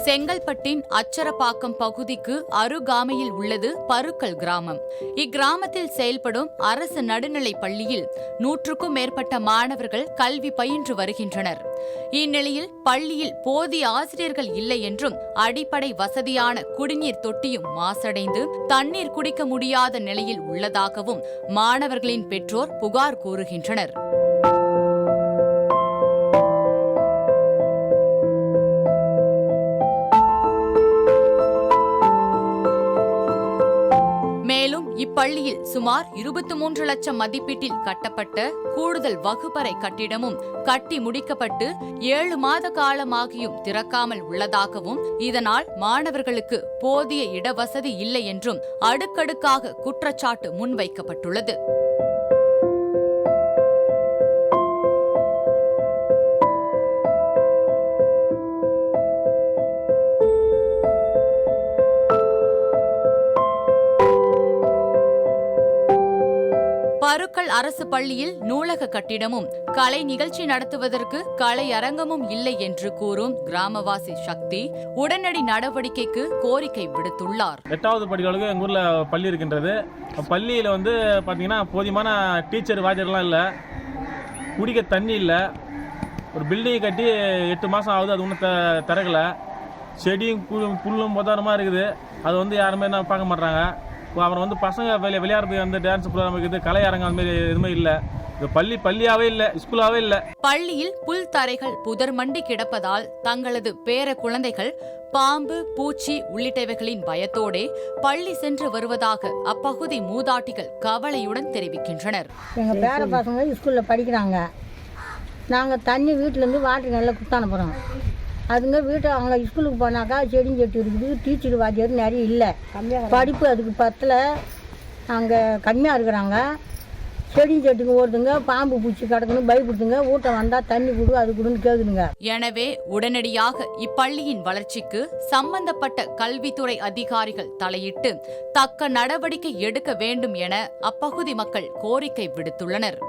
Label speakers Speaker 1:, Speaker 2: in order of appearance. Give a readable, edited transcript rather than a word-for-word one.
Speaker 1: செங்கல்பட்டின் அச்சரப்பாக்கம் பகுதிக்கு அருகாமையில் உள்ளது பருக்கல் கிராமம். இக்கிராமத்தில் செயல்படும் அரசு நடுநிலைப் பள்ளியில் 100க்கும் மேற்பட்ட மாணவர்கள் கல்வி பயின்று வருகின்றனர். இந்நிலையில் பள்ளியில் போதிய ஆசிரியர்கள் இல்லை என்றும் அடிப்படை வசதியான குடிநீர் தொட்டியும் மாசடைந்து தண்ணீர் குடிக்க முடியாத நிலையில் உள்ளதாகவும் மாணவர்களின் பெற்றோர் புகார் கூறுகின்றனர். மேலும் இப்பள்ளியில் சுமார் 23 லட்சம் மதிப்பீட்டில் கட்டப்பட்ட கூடுதல் வகுப்பறை கட்டிடமும் கட்டி முடிக்கப்பட்டு 7 மாத காலமாகியும் திறக்காமல் உள்ளதாகவும், இதனால் மாணவர்களுக்கு போதிய இடவசதி இல்லை என்றும் அடுக்கடுக்காக குற்றச்சாட்டு முன்வைக்கப்பட்டுள்ளது. பருக்கல் அரசு பள்ளியில் நூலக கட்டிடமும் கலை நிகழ்ச்சி நடத்துவதற்கு கலை அரங்கமும் இல்லை என்று கூறும் கிராமவாசி சக்தி உடனடி நடவடிக்கைக்கு கோரிக்கை விடுத்துள்ளார்.
Speaker 2: 8வது படிகளுக்கு எங்க ஊர்ல பள்ளி இருக்கின்றது. பள்ளியில பாத்தீங்கன்னா போதியமான டீச்சர் வாத்தியர்லாம் இல்லை, குடிக்க தண்ணி இல்லை. ஒரு பில்டிங் கட்டி 8 மாசம் ஆகுது, அது ஒன்றும் திறக்கல. செடியும் புல்லும் பொதாரமா இருக்குது, அது யாருமே பார்க்க மாட்டாங்க. அப்புறம் பசங்க விளையாடுறது டான்ஸ் ப்ரோக்ராம் இருக்குது, கலை அரங்கம் அந்த மாதிரி எதுவுமே இல்லை. பள்ளியாவே இல்லை, ஸ்கூலாவே இல்லை.
Speaker 1: பள்ளியில் புல் தரைகள் புதர் மண்டி கிடப்பதால் தங்களது பேர குழந்தைகள் பாம்பு, பூச்சி உள்ளிட்டவைகளின் பயத்தோடே பள்ளி சென்று வருவதாக அப்பகுதி மூதாட்டிகள் கவலையுடன் தெரிவிக்கின்றனர்.
Speaker 3: எங்க பேர பசங்க ஸ்கூல்ல படிக்கிறாங்க. நாங்க தண்ணி வீட்டிலேருந்து வாட்டர் நல்லா குத்தான போறோம். அதுங்க வீட்டை அங்கே ஸ்கூலுக்கு போனாக்கா செடியும் செட்டு இருக்குது, டீச்சர் வாத்தியார் நிறைய இல்லை, படிப்பு அதுக்கு பத்தல, அங்கே கம்மியாக இருக்கிறாங்க. செடியும் செட்டுங்க ஓடுதுங்க, பாம்பு பூச்சி கிடக்குன்னு பயப்படுதுங்க, ஊட்டம் வந்தால் தண்ணி கொடு அது கொடுன்னு கேட்குதுங்க.
Speaker 1: எனவே உடனடியாக இப்பள்ளியின் வளர்ச்சிக்கு சம்பந்தப்பட்ட கல்வித்துறை அதிகாரிகள் தலையிட்டு தக்க நடவடிக்கை எடுக்க வேண்டும் என அப்பகுதி மக்கள் கோரிக்கை விடுத்துள்ளனர்.